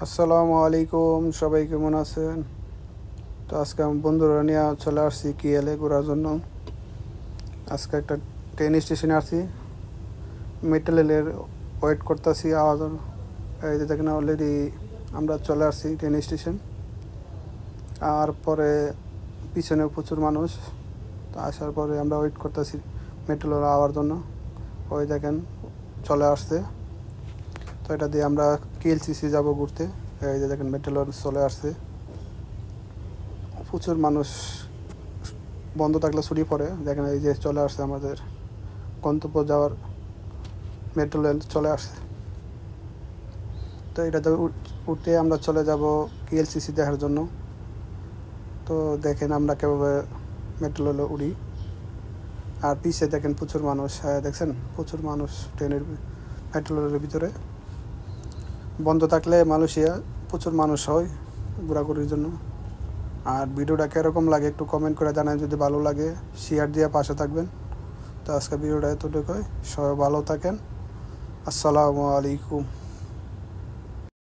আসসালামু আলাইকুম, সবাই কেমন আছেন? তো আজকে আমি বন্ধুরা নিয়ে চলে আসছি কিএলে ঘোরার জন্য। আজকে একটা ট্রেন স্টেশনে আসছি, মেট্রো রেলের ওয়েট করতেছি আওয়াজ। এই যে দেখেন অলরেডি আমরা চলে আসছি ট্রেন স্টেশন। আর পরে পিছনে প্রচুর মানুষ। তো আসার পরে আমরা ওয়েট করতেছি মেট্রো রেল আওয়ার জন্য। ওই দেখেন চলে আসছে। তো এটা দিয়ে আমরা কেএলসিসি যাব ঘুরতে। এই যে দেখেন মেট্রো রেল চলে আসছে। প্রচুর মানুষ, বন্ধ থাকলে ছুটি পড়ে। দেখেন এই যে চলে আসছে আমাদের গন্তব্য যাওয়ার মেট্রো রেল চলে আসছে। তো এটাতে উঠে আমরা চলে যাব কেএলসিসি দেখার জন্য। তো দেখেন আমরা কীভাবে মেট্রো রেলে উঠি। আর পিছিয়ে দেখেন প্রচুর মানুষ, দেখছেন প্রচুর মানুষ ট্রেনের মেট্রো রেলের ভিতরে। বন্ধ থাকলে মালয়েশিয়া প্রচুর মানুষ হয় ঘোরাঘুরির জন্য। আর ভিডিওটা কীরকম লাগে একটু কমেন্ট করে জানান। যদি ভালো লাগে শেয়ার দিয়ে পাশে থাকবেন। তো আজকে ভিডিওটা এতটুকুই, সবাই ভালো থাকেন। আসসালামু আলাইকুম।